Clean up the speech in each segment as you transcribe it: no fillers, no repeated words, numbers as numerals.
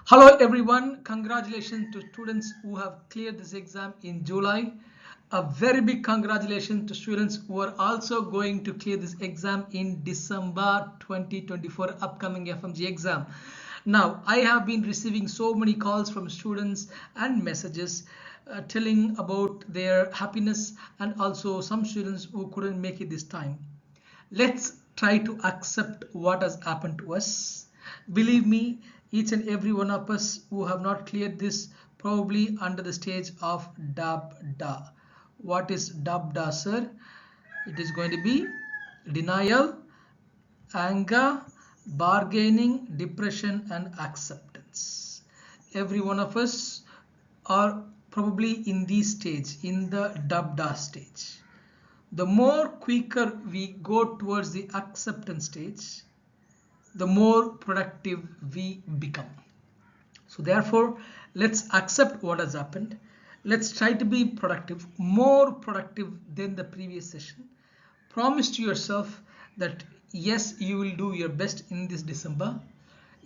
Hello everyone, congratulations to students who have cleared this exam in July. A very big congratulations to students who are also going to clear this exam in December 2024 upcoming FMG exam. Now, I have been receiving so many calls from students and messages telling about their happiness, and also some students who couldn't make it this time. Let's try to accept what has happened to us. Believe me, each and every one of us who have not cleared this probably under the stage of DAB-DA. What is DAB-DA, sir? It is going to be denial, anger, bargaining, depression, and acceptance. Every one of us are probably in this stage, in the DAB-DA stage. The more quicker we go towards the acceptance stage, the more productive we become. So therefore, let's accept what has happened. Let's try to be productive, more productive than the previous session. Promise to yourself that yes, you will do your best in this December.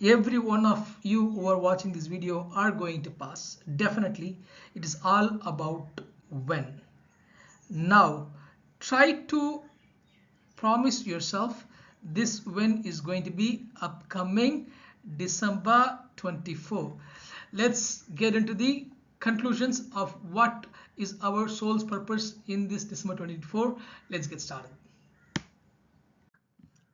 Every one of you who are watching this video are going to pass. Definitely, it is all about when. Now, try to promise yourself this when is going to be upcoming December 24. Let's get into the conclusions of what is our soul's purpose in this December 24. Let's get started.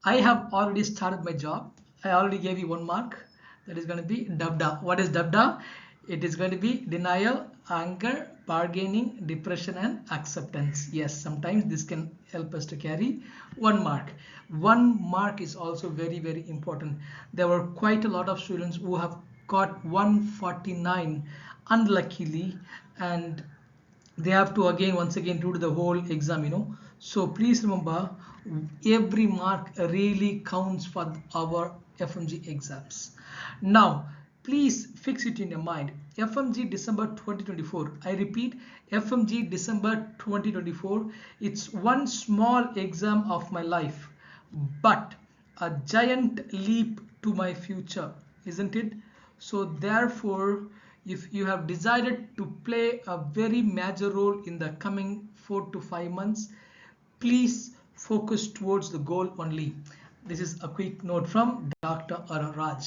I have already started my job. I already gave you 1 mark. That is going to be DAB-DA. What is DAB-DA? It is going to be denial, anger, bargaining, depression, and acceptance. Yes, sometimes this can help us to carry 1 mark. 1 mark is also very, very important. There were quite a lot of students who have got 149 unluckily, and they have to once again do the whole exam. So please remember, every mark really counts for our FMG exams. Now please fix it in your mind. FMG December 2024, I repeat, FMG December 2024, it's one small exam of my life, but a giant leap to my future, isn't it? So therefore, if you have decided to play a very major role in the coming 4 to 5 months, please focus towards the goal only. This is a quick note from Dr.Auro.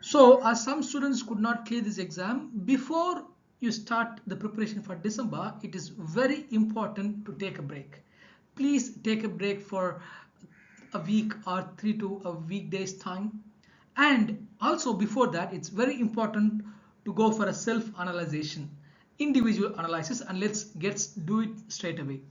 So as some students could not clear this exam, before you start the preparation for December, it is very important to take a break. Please take a break for a week or 3 to a weekdays time. And also before that, it's very important to go for a self-analysis, individual analysis, and let's do it straight away.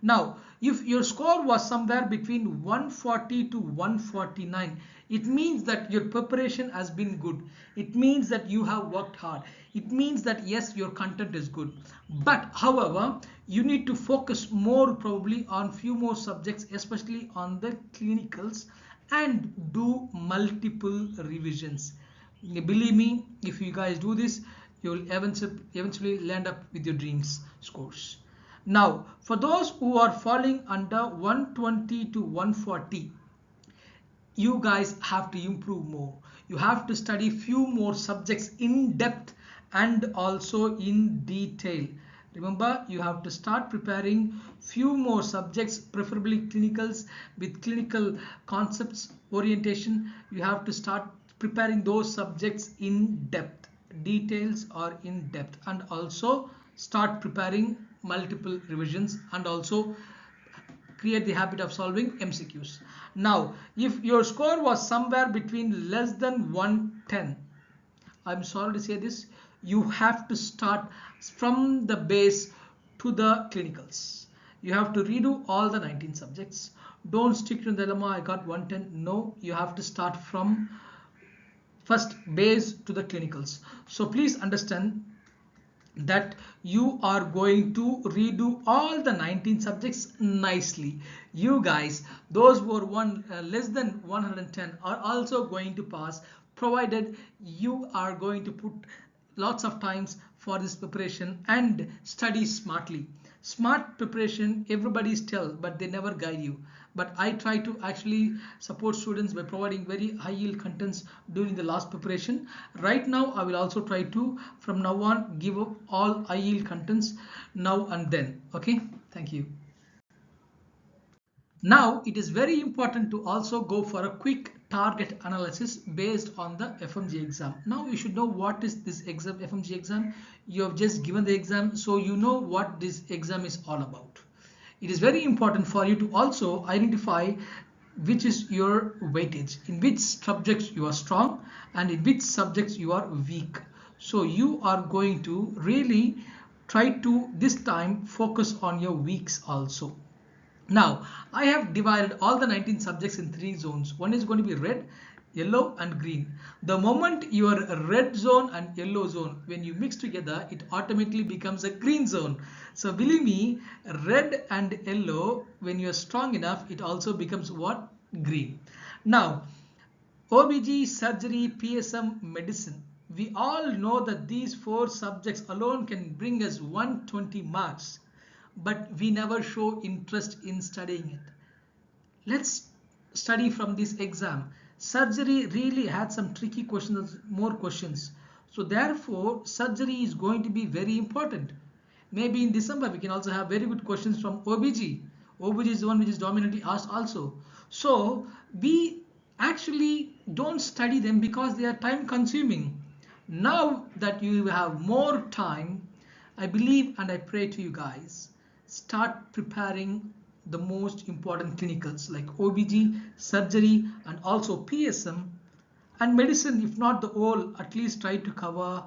Now, if your score was somewhere between 140 to 149, it means that your preparation has been good. It means that you have worked hard. It means that yes, your content is good. But however, you need to focus more probably on few more subjects, especially on the clinicals, and do multiple revisions. Believe me, if you guys do this, you will eventually land up with your dreams scores. Now, for those who are falling under 120 to 140, you guys have to improve more. You have to study few more subjects in depth and also in detail. Remember, you have to start preparing few more subjects, preferably clinicals with clinical concepts orientation. You have to start preparing those subjects in depth, details or in depth, and also start preparing multiple revisions, and also create the habit of solving MCQs. Now, if your score was somewhere between less than 110, I'm sorry to say this, you have to start from the base to the clinicals. You have to redo all the 19 subjects. Don't stick to the dilemma, I got 110. No, you have to start from first base to the clinicals. So please understand that you are going to redo all the 19 subjects nicely. You guys, those who are less than 110 are also going to pass, provided you are going to put lots of times for this preparation and study smartly. Smart preparation, everybody's tell, but they never guide you. but I try to actually support students by providing very high yield contents during the last preparation. Right now I will also try to from now on give up all high yield contents now and then. Okay, thank you. Now it is very important to also go for a quick target analysis based on the Fmge exam. Now you should know what is this exam, Fmge exam. You have just given the exam, so you know what this exam is all about. It is very important for you to also identify which is your weightage, in which subjects you are strong and in which subjects you are weak. So you are going to really try to this time focus on your weaks also. Now, I have divided all the 19 subjects in 3 zones. One is going to be red, yellow and green. The moment your red zone and yellow zone, when you mix together, it automatically becomes a green zone. So believe me, red and yellow, when you are strong enough, it also becomes what? Green. Now, OBG, surgery, PSM, medicine. We all know that these 4 subjects alone can bring us 120 marks. But we never show interest in studying it. Let's study from this exam. Surgery really had some tricky questions, more questions. So therefore, surgery is going to be very important. Maybe in December, we can also have very good questions from OBG. OBG is the one which is dominantly asked also. So we actually don't study them because they are time consuming. Now that you have more time, I believe and I pray to you guys, start preparing the most important clinicals like OBG, surgery and also PSM and medicine. If not the whole, at least try to cover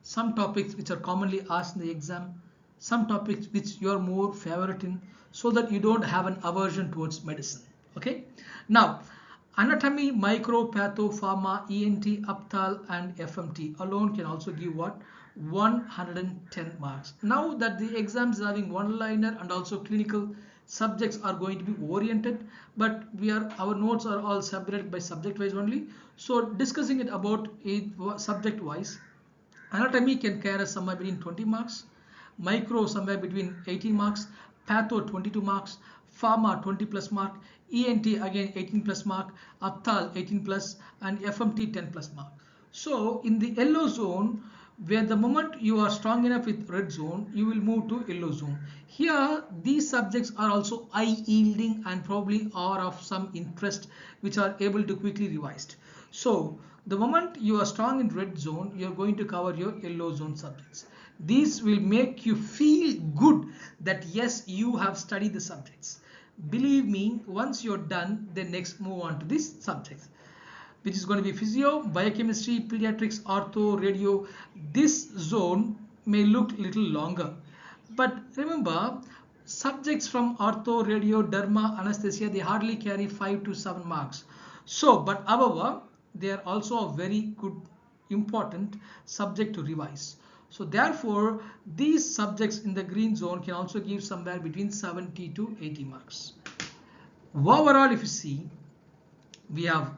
some topics which are commonly asked in the exam, some topics which you are more favorite in, so that you don't have an aversion towards medicine. Okay, now anatomy, micro, patho, pharma, ENT, Apthal and FMT alone can also give what? 110 marks. Now that the exams are having one-liner and also clinical subjects are going to be oriented, but our notes are all separated by subject wise only. So discussing it about it subject wise, anatomy can carry somewhere between 20 marks, micro somewhere between 18 marks, patho 22 marks, pharma 20 plus mark, ENT again 18 plus mark, Apthal 18 plus and FMT 10 plus mark. So in the yellow zone, where the moment you are strong enough with red zone, you will move to yellow zone. Here these subjects are also high yielding and probably are of some interest which are able to quickly revised. So the moment you are strong in red zone, you are going to cover your yellow zone subjects. These will make you feel good that yes, you have studied the subjects. Believe me, once you're done, then next move on to these subjects, which is going to be physio, biochemistry, pediatrics, ortho, radio. This zone may look a little longer, but remember, subjects from ortho, radio, derma, anesthesia, they hardly carry 5 to 7 marks. So, but however, they are also a very good, important subject to revise. So therefore, these subjects in the green zone can also give somewhere between 70 to 80 marks. Overall, if you see, we have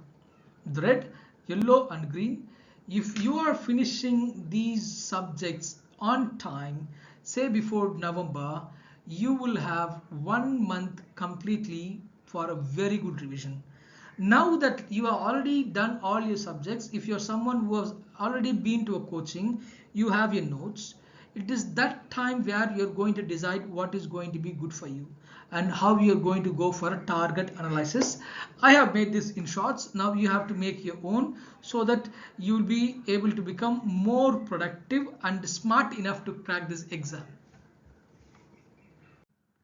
the red, yellow and green. If you are finishing these subjects on time, say before November, you will have 1 month completely for a very good revision. Now that you have already done all your subjects, if you're someone who has already been to a coaching, you have your notes, it is that time where you're going to decide what is going to be good for you and how you're going to go for a target analysis. I have made this in shorts. Now you have to make your own so that you'll be able to become more productive and smart enough to crack this exam.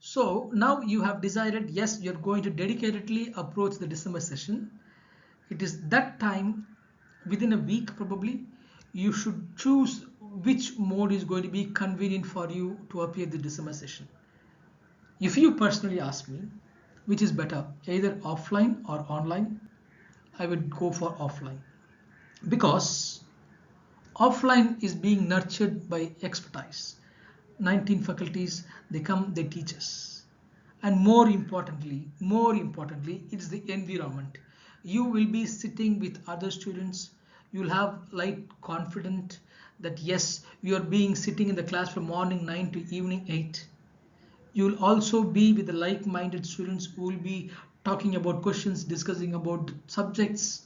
So now you have decided, yes, you're going to dedicatedly approach the December session. It is that time, within a week probably, you should choose which mode is going to be convenient for you to appear the December session. If you personally ask me, which is better, either offline or online, I would go for offline, because offline is being nurtured by expertise. 19 faculties, they come, they teach us. And more importantly, it's the environment. You will be sitting with other students. You'll have light confident that yes, you are being sitting in the class from morning 9 to evening 8. You will also be with the like-minded students who will be talking about questions, discussing about subjects.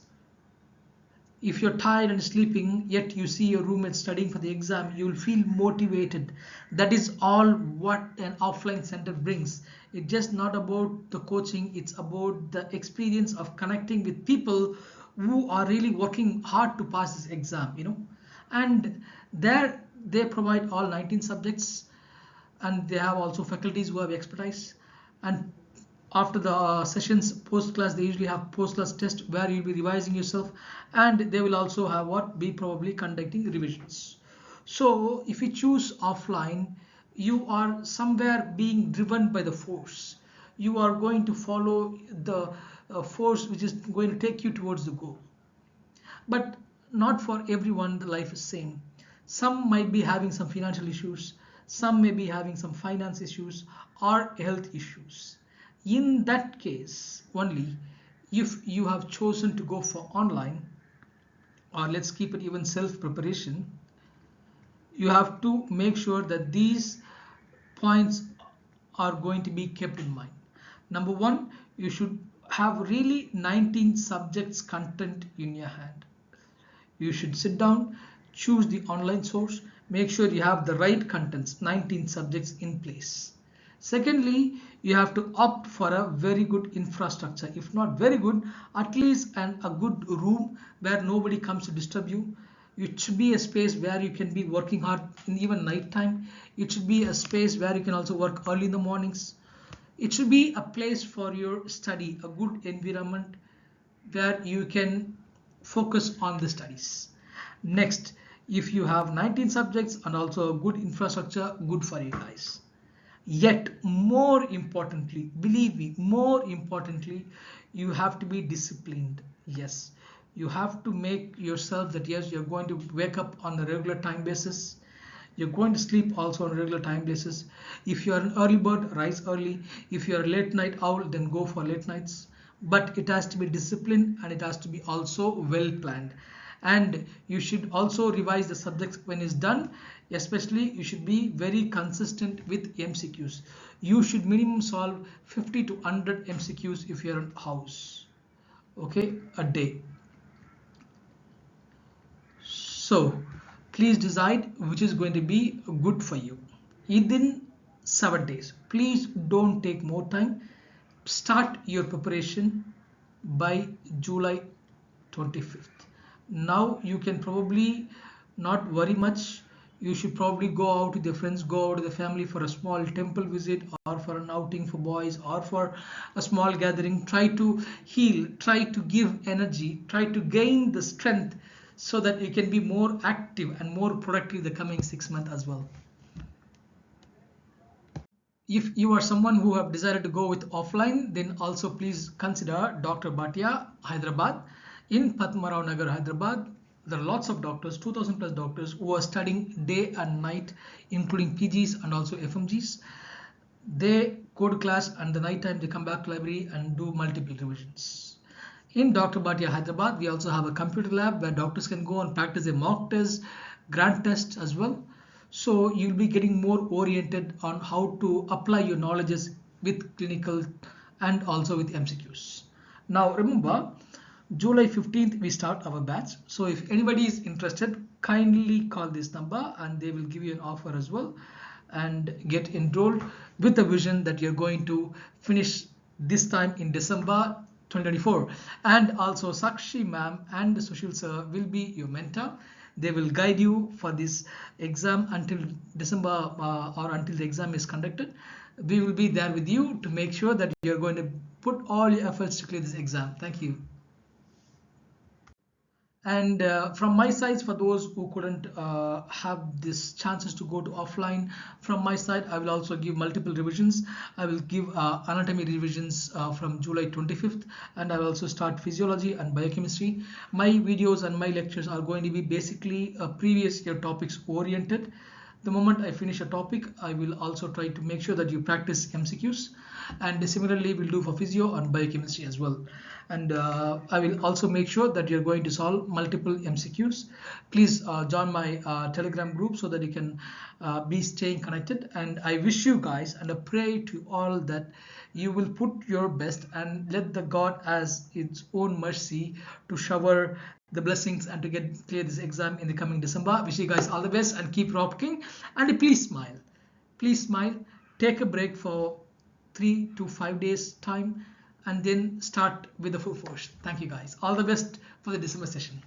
If you're tired and sleeping, yet you see your roommate studying for the exam, you will feel motivated. That is all what an offline center brings. It's just not about the coaching, it's about the experience of connecting with people who are really working hard to pass this exam, And there they provide all 19 subjects, and they have also faculties who have expertise. And after the sessions post class, they usually have post class test where you'll be revising yourself, and they will also have what be probably conducting revisions. So if you choose offline, you are somewhere being driven by the force. You are going to follow the force which is going to take you towards the goal. But not for everyone the life is same. Some might be having some financial issues, some may be having some finance issues or health issues. In that case only, if you have chosen to go for online, or let's keep it even self preparation, you have to make sure that these points are going to be kept in mind. Number one, you should have really 19 subjects content in your hand. You should sit down, choose the online source, make sure you have the right contents, 19 subjects in place. Secondly, you have to opt for a very good infrastructure. If not very good, at least a good room where nobody comes to disturb you. It should be a space where you can be working hard in even night time. It should be a space where you can also work early in the mornings. It should be a place for your study, a good environment where you can focus on the studies. Next, if you have 19 subjects and also a good infrastructure, good for you guys. Yet more importantly, believe me, more importantly, you have to be disciplined. Yes, you have to make yourself that yes, you're going to wake up on a regular time basis. You're going to sleep also on a regular time basis. If you're an early bird, rise early. If you're a late night owl, then go for late nights. But it has to be disciplined and it has to be also well planned. And you should also revise the subjects when it's done. Especially you should be very consistent with MCQs. You should minimum solve 50 to 100 MCQs if you're in house, okay, a day. So please decide which is going to be good for you within 7 days. Please don't take more time. Start your preparation by July 25th. Now you can probably not worry much. You should probably go out with your friends, go out with the family for a small temple visit or for an outing for boys or for a small gathering. Try to heal, try to give energy, try to gain the strength so that you can be more active and more productive the coming 6 months as well. If you are someone who have decided to go with offline, then also please consider Dr. Bhatia, Hyderabad. In Padmarao Nagar, Hyderabad, there are lots of doctors, 2000 plus doctors who are studying day and night, including PGs and also Fmges. They go to class and the night time they come back to library and do multiple revisions. In Dr. Bhatia, Hyderabad, we also have a computer lab where doctors can go and practice a mock test, grant tests as well. So you'll be getting more oriented on how to apply your knowledges with clinical and also with MCQs. Now remember, July 15th we start our batch. So if anybody is interested, kindly call this number and they will give you an offer as well and get enrolled with the vision that you're going to finish this time in December 2024. And also Sakshi ma'am and Sushil sir will be your mentor. They will guide you for this exam until December or until the exam is conducted. We will be there with you to make sure that you're going to put all your efforts to clear this exam. Thank you. And from my side, for those who couldn't have this chances to go to offline, from my side I will also give multiple revisions. I will give anatomy revisions from July 25th, and I will also start physiology and biochemistry. My videos and my lectures are going to be basically previous year topics oriented. The moment I finish a topic, I will also try to make sure that you practice MCQs, and similarly we'll do for physio and biochemistry as well. and I will also make sure that you're going to solve multiple MCQs. Please join my Telegram group so that you can be staying connected, and I wish you guys and I pray to all that you will put your best and let the God as its own mercy to shower the blessings and to get clear this exam in the coming December. Wish you guys all the best and keep rocking, and please smile. Please smile. Take a break for 3 to 5 days time and then start with the full force. Thank you guys. All the best for the December session.